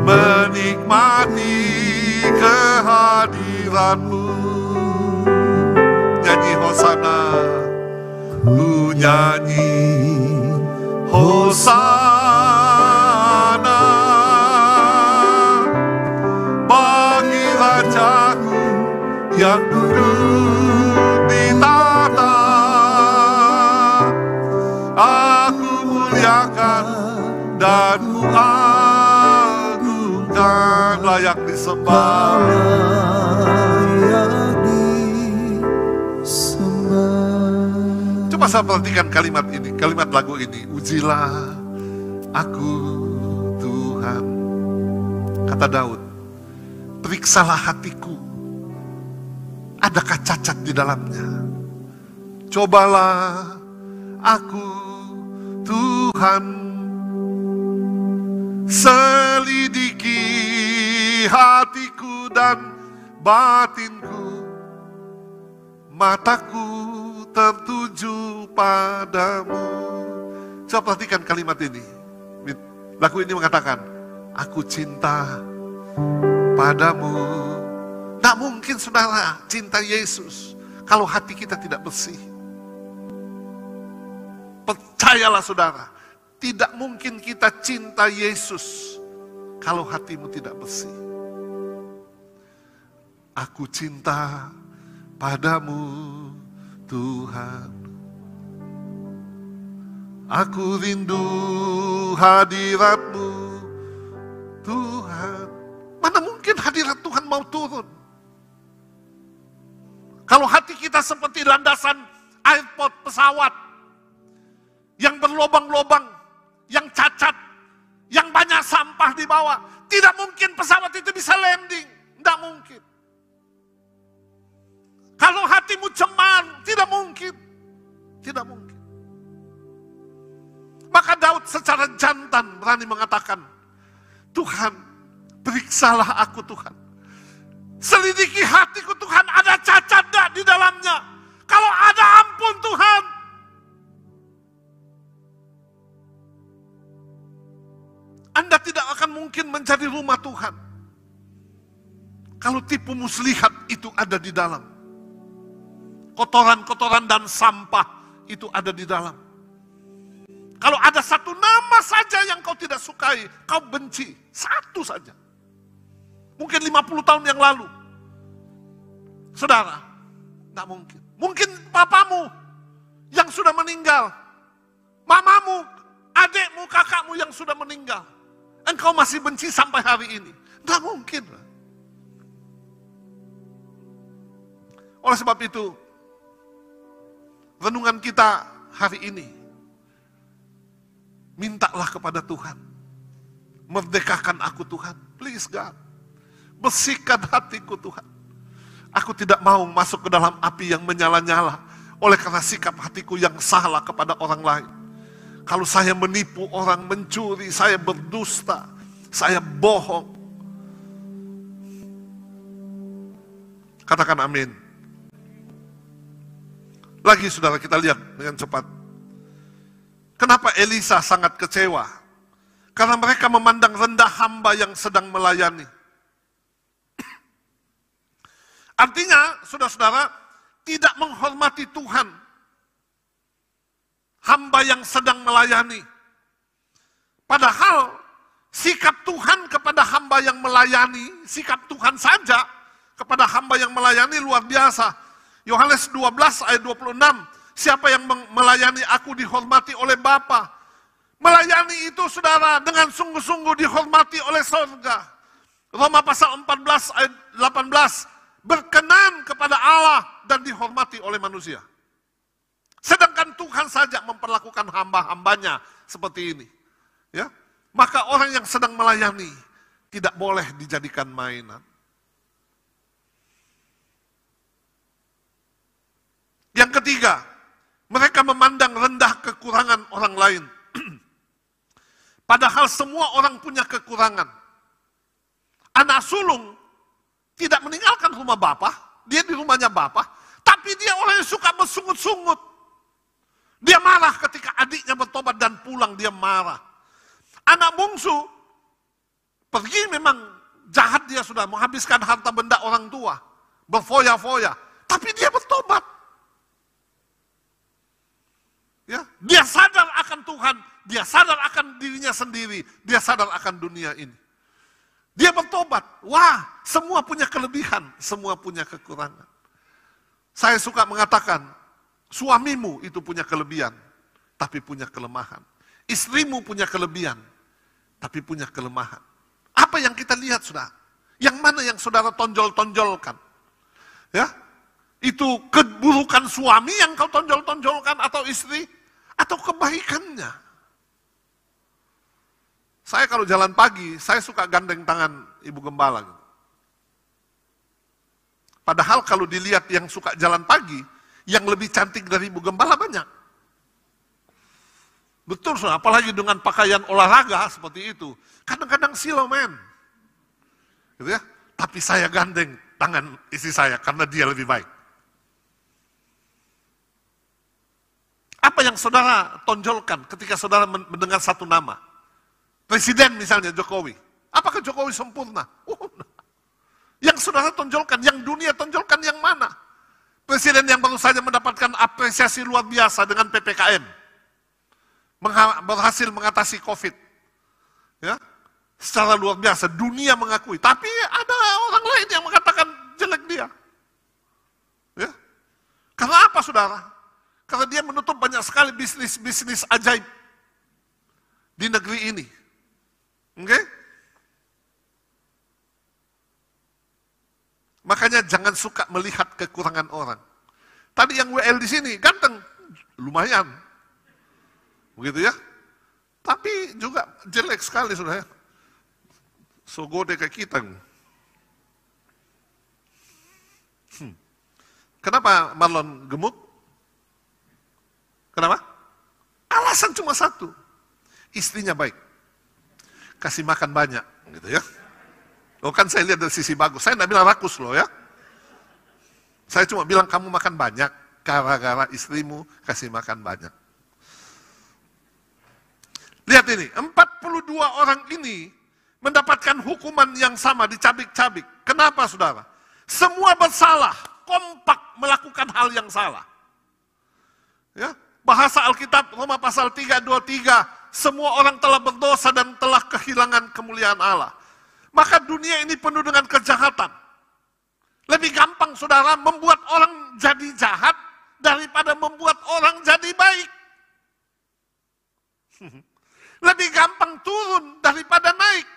menikmati kehadiran-Mu. Nyanyi Hosana, ku nyanyi Hosana bagi Rajaku yang duduk di tahta. Aku muliakan dan ku agungkan, layak disembah. Coba saya perhatikan kalimat ini, kalimat lagu ini. Ujilah aku, Tuhan. Kata Daud, periksalah hatiku, adakah cacat di dalamnya? Cobalah aku, Tuhan. Selidiki hatiku dan batinku. Mataku tertuju padamu. Coba perhatikan kalimat ini. Lagu ini mengatakan, aku cinta padamu. Tak mungkin saudara cinta Yesus kalau hati kita tidak bersih. Percayalah saudara, tidak mungkin kita cinta Yesus kalau hatimu tidak bersih. Aku cinta padamu, Tuhan. Aku rindu hadirat-Mu, Tuhan. Mana mungkin hadirat Tuhan mau turun? Kalau hati kita seperti landasan airport pesawat yang berlobang-lobang, yang cacat, yang banyak sampah di bawah, tidak mungkin pesawat itu bisa landing. Tidak mungkin. Kalau hatimu cemar, tidak mungkin. Tidak mungkin. Maka Daud secara jantan berani mengatakan, Tuhan, periksalah aku Tuhan. Selidiki hatiku Tuhan, ada cacat tak di dalamnya? Kalau ada, ampun Tuhan. Anda tidak akan mungkin menjadi rumah Tuhan kalau tipu muslihat itu ada di dalam. Kotoran-kotoran dan sampah itu ada di dalam. Kalau ada satu nama saja yang kau tidak sukai, kau benci. Satu saja. Mungkin 50 tahun yang lalu. Saudara, tidak mungkin. Mungkin papamu yang sudah meninggal. Mamamu, adikmu, kakakmu yang sudah meninggal. Engkau masih benci sampai hari ini. Tidak mungkin. Oleh sebab itu, renungan kita hari ini, mintalah kepada Tuhan. Merdekakan aku Tuhan. Please God. Bersihkan hatiku Tuhan. Aku tidak mau masuk ke dalam api yang menyala-nyala. Oleh karena sikap hatiku yang salah kepada orang lain. Kalau saya menipu orang, mencuri, saya berdusta, saya bohong. Katakan amin. Lagi saudara, kita lihat dengan cepat. Kenapa Elisa sangat kecewa? Karena mereka memandang rendah hamba yang sedang melayani. Artinya, saudara-saudara, tidak menghormati Tuhan. Hamba yang sedang melayani. Padahal, sikap Tuhan kepada hamba yang melayani, sikap Tuhan saja kepada hamba yang melayani luar biasa. Yohanes 12 ayat 26, siapa yang melayani aku dihormati oleh Bapa. Melayani itu saudara dengan sungguh-sungguh dihormati oleh surga. Roma pasal 14 ayat 18, berkenan kepada Allah dan dihormati oleh manusia. Sedangkan Tuhan saja memperlakukan hamba-hambanya seperti ini. Ya, maka orang yang sedang melayani tidak boleh dijadikan mainan. Yang ketiga, mereka memandang rendah kekurangan orang lain. Padahal semua orang punya kekurangan. Anak sulung tidak meninggalkan rumah bapak, dia di rumahnya bapak, tapi dia orang yang suka bersungut-sungut. Dia marah ketika adiknya bertobat dan pulang, dia marah. Anak bungsu pergi memang jahat, dia sudah menghabiskan harta benda orang tua, berfoya-foya, tapi dia bertobat. Ya, dia sadar akan Tuhan, dia sadar akan dirinya sendiri, dia sadar akan dunia ini. Dia bertobat. Wah, semua punya kelebihan, semua punya kekurangan. Saya suka mengatakan, suamimu itu punya kelebihan, tapi punya kelemahan. Istrimu punya kelebihan, tapi punya kelemahan. Apa yang kita lihat, saudara? Yang mana yang saudara tonjol-tonjolkan? Ya, itu keburukan suami yang kau tonjol-tonjolkan atau istri? Atau kebaikannya? Saya kalau jalan pagi, saya suka gandeng tangan ibu gembala. Padahal kalau dilihat yang suka jalan pagi, yang lebih cantik dari ibu gembala banyak. Betul, saudara, apalagi dengan pakaian olahraga seperti itu. Kadang-kadang silau, men. Gitu ya. Tapi saya gandeng tangan istri saya karena dia lebih baik. Apa yang saudara tonjolkan ketika saudara mendengar satu nama? Presiden misalnya Jokowi. Apakah Jokowi sempurna? Yang saudara tonjolkan, yang dunia tonjolkan yang mana? Presiden yang baru saja mendapatkan apresiasi luar biasa dengan PPKM. Berhasil mengatasi COVID. Ya, secara luar biasa, dunia mengakui. Tapi ada orang lain yang mengatakan jelek dia. Ya. Karena apa, saudara? Karena dia menutup banyak sekali bisnis-bisnis ajaib di negeri ini. Oke? Makanya jangan suka melihat kekurangan orang. Tadi yang WL di sini ganteng, lumayan. Begitu ya? Tapi juga jelek sekali, saudara. So gode kayak kita. Kenapa Marlon gemuk? Kenapa? Alasan cuma satu. Istrinya baik. Kasih makan banyak, gitu ya. Oh, kan saya lihat dari sisi bagus. Saya tidak bilang rakus loh ya. Saya cuma bilang kamu makan banyak gara-gara istrimu kasih makan banyak. Lihat ini, 42 orang ini mendapatkan hukuman yang sama, dicabik-cabik. Kenapa, saudara? Semua bersalah, kompak melakukan hal yang salah. Ya, bahasa Alkitab Roma pasal 3:23, semua orang telah berdosa dan telah kehilangan kemuliaan Allah. Maka dunia ini penuh dengan kejahatan. Lebih gampang saudara membuat orang jadi jahat daripada membuat orang jadi baik. Lebih gampang turun daripada naik.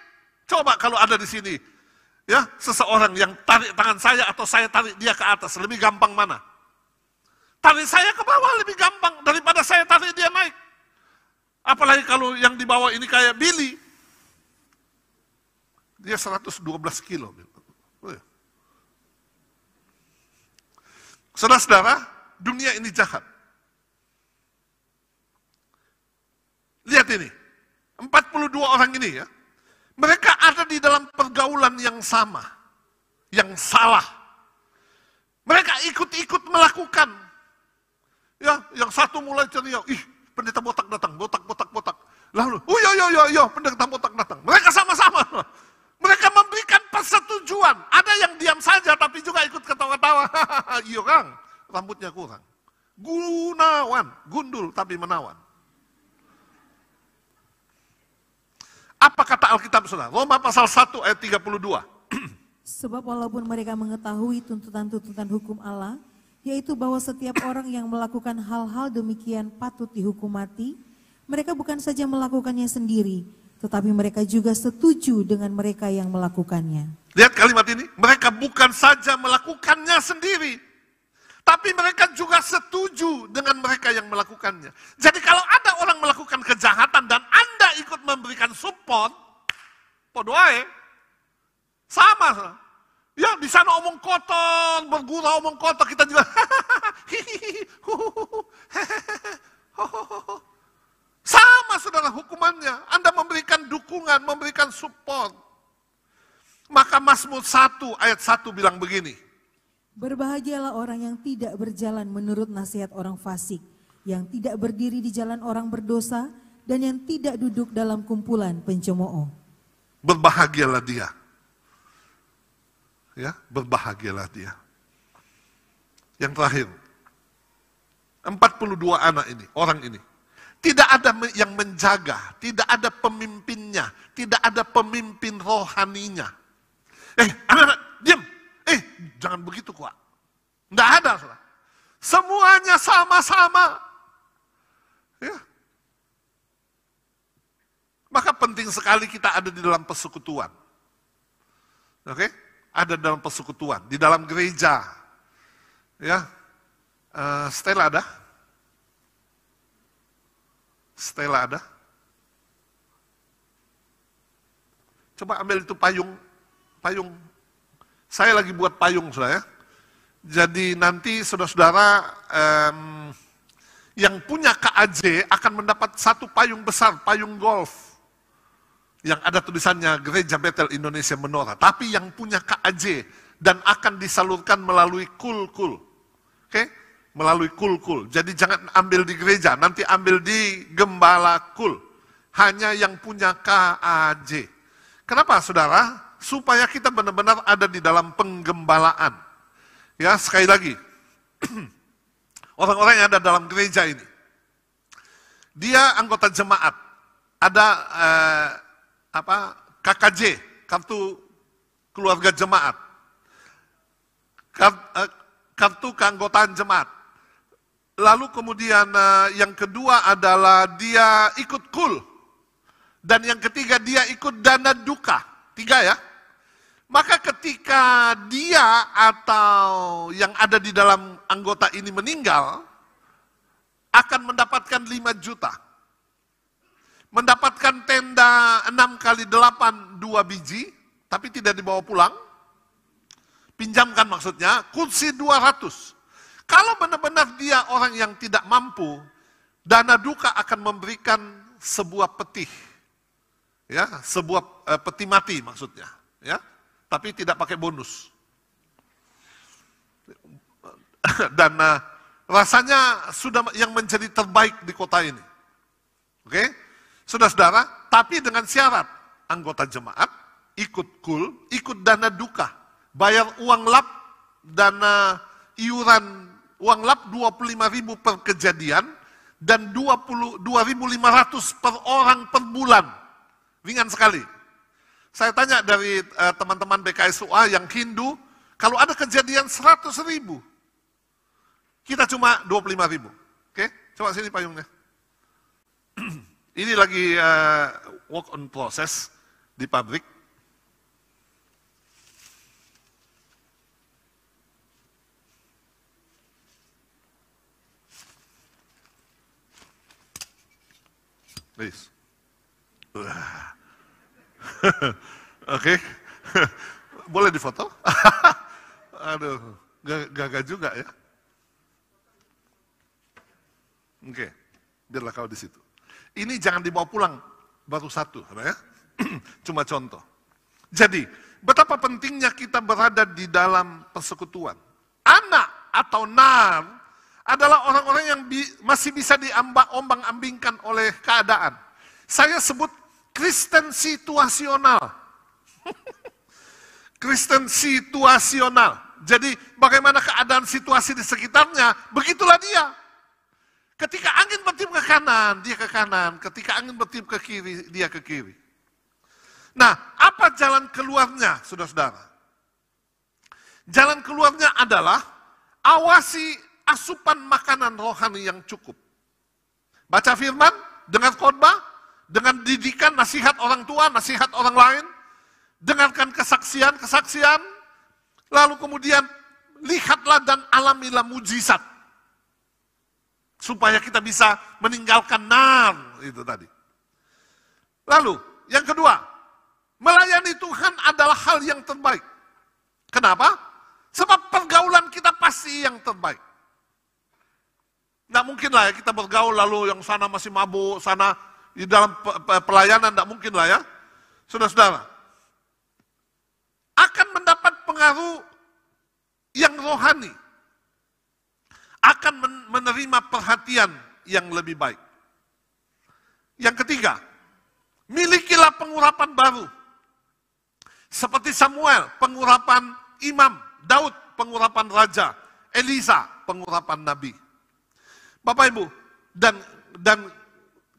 Coba kalau ada di sini, ya, seseorang yang tarik tangan saya atau saya tarik dia ke atas, lebih gampang mana? Tarik saya ke bawah lebih gampang daripada saya tarik dia naik. Apalagi kalau yang di bawah ini kayak Billy. Dia 112 kilo. Saudara-saudara, dunia ini jahat. Lihat ini, 42 orang ini ya, mereka ada di dalam pergaulan yang sama, yang salah. Mereka ikut-ikut melakukan. Ya, yang satu mulai ceria, pendeta botak datang, botak. Lalu, yo, pendeta botak datang. Mereka sama-sama. Mereka memberikan persetujuan. Ada yang diam saja tapi juga ikut ketawa-tawa. Iya Kang, rambutnya kurang. Gunawan, gundul tapi menawan. Apa kata Alkitab saudara? Roma pasal 1 ayat 32. Sebab walaupun mereka mengetahui tuntutan-tuntutan hukum Allah, yaitu bahwa setiap orang yang melakukan hal-hal demikian patut dihukum mati, mereka bukan saja melakukannya sendiri, tetapi mereka juga setuju dengan mereka yang melakukannya. Lihat kalimat ini, mereka bukan saja melakukannya sendiri, tapi mereka juga setuju dengan mereka yang melakukannya. Jadi kalau ada orang melakukan kejahatan dan Anda ikut memberikan support, podoae, sama. Ya di sana omong kotor, bergurau omong kotor, kita juga sama saudara hukumannya. Anda memberikan dukungan, memberikan support. Maka Mazmur 1 ayat 1 bilang begini. Berbahagialah orang yang tidak berjalan menurut nasihat orang fasik, yang tidak berdiri di jalan orang berdosa, dan yang tidak duduk dalam kumpulan pencemooh. Berbahagialah dia. Ya, berbahagialah dia. Yang terakhir, 42 anak ini, orang ini. Tidak ada yang menjaga, tidak ada pemimpinnya, tidak ada pemimpin rohaninya. Anak-anak, diam. Jangan begitu kok. Tidak ada, saudara. Semuanya sama-sama. Ya. Maka penting sekali kita ada di dalam persekutuan. Oke? Ada dalam persekutuan, di dalam gereja. Ya. Stella ada? Stella ada? Coba ambil itu payung. Saya lagi buat payung, saudara ya. Jadi nanti saudara-saudara yang punya KAJ akan mendapat satu payung besar, payung golf. Yang ada tulisannya Gereja Betel Indonesia Menora. Tapi yang punya KAJ dan akan disalurkan melalui kul-kul. Oke? Melalui kul-kul. Jadi jangan ambil di gereja, nanti ambil di gembala kul. Hanya yang punya KAJ. Kenapa saudara? Supaya kita benar-benar ada di dalam penggembalaan. Ya, sekali lagi. Orang-orang yang ada dalam gereja ini. Dia anggota jemaat. Ada KKJ, kartu keluarga jemaat. Kartu keanggotaan jemaat. Lalu kemudian yang kedua adalah dia ikut kul. Dan yang ketiga dia ikut dana duka. 3 ya. Maka ketika dia atau yang ada di dalam anggota ini meninggal, akan mendapatkan 5 juta. Mendapatkan tenda 6x8 2 biji, tapi tidak dibawa pulang. Pinjamkan maksudnya, kursi 200. Kalau benar-benar dia orang yang tidak mampu, dana duka akan memberikan sebuah peti. Ya, sebuah peti mati maksudnya. Ya. Tapi tidak pakai bonus. Dan rasanya sudah yang menjadi terbaik di kota ini. Oke? Saudara-saudara, tapi dengan syarat anggota jemaat, ikut kul, ikut dana duka, bayar uang lap, dana iuran uang lap 25.000 per kejadian dan 2.500 per orang per bulan. Ringan sekali. Saya tanya dari teman-teman BKSUA yang Hindu, kalau ada kejadian 100.000, kita cuma 25.000. Oke, coba sini payungnya. Ini lagi work on process di pabrik. Please. Oke. Boleh difoto? Aduh, gagah juga ya. Oke, biarlah kau di situ. Ini jangan dibawa pulang, baru satu, ya. Cuma contoh. Jadi, betapa pentingnya kita berada di dalam persekutuan. Anak atau nar adalah orang-orang yang masih bisa diombang-ambingkan oleh keadaan. Saya sebut Kristen situasional. Kristen situasional. Jadi bagaimana keadaan situasi di sekitarnya, begitulah dia. Ketika angin bertiup ke kanan, dia ke kanan. Ketika angin bertiup ke kiri, dia ke kiri. Nah, apa jalan keluarnya, saudara-saudara? Jalan keluarnya adalah awasi asupan makanan rohani yang cukup. Baca firman, dengar khotbah, dengan didikan, nasihat orang tua, nasihat orang lain, dengarkan kesaksian, lalu kemudian lihatlah dan alamilah mujizat. Supaya kita bisa meninggalkan nar, itu tadi. Lalu, yang kedua, melayani Tuhan adalah hal yang terbaik. Kenapa? Sebab pergaulan kita pasti yang terbaik. Nggak mungkin lah ya kita bergaul lalu yang sana masih mabuk, sana di dalam pelayanan, nggak mungkin lah ya. Saudara-saudara, akan mendapat pengaruh yang rohani, akan menerima perhatian yang lebih baik. Yang ketiga, milikilah pengurapan baru. Seperti Samuel, pengurapan imam, Daud, pengurapan raja, Elisa, pengurapan nabi. Bapak Ibu, dan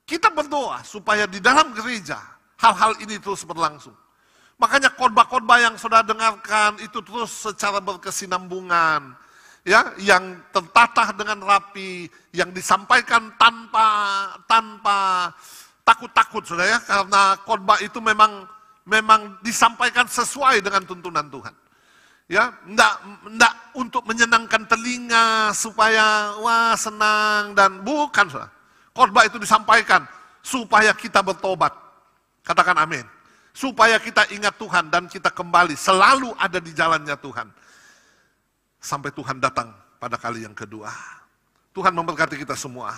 kita berdoa supaya di dalam gereja hal-hal ini terus berlangsung. Makanya khotbah-khotbah yang saudara dengarkan itu terus secara berkesinambungan, ya, yang tertata dengan rapi, yang disampaikan tanpa takut-takut, saudara ya, karena khotbah itu memang disampaikan sesuai dengan tuntunan Tuhan. Ya, enggak untuk menyenangkan telinga supaya wah senang dan bukan, saudara. Khotbah itu disampaikan supaya kita bertobat. Katakan amin. Supaya kita ingat Tuhan dan kita kembali selalu ada di jalannya Tuhan. Sampai Tuhan datang pada kali yang kedua. Tuhan memberkati kita semua.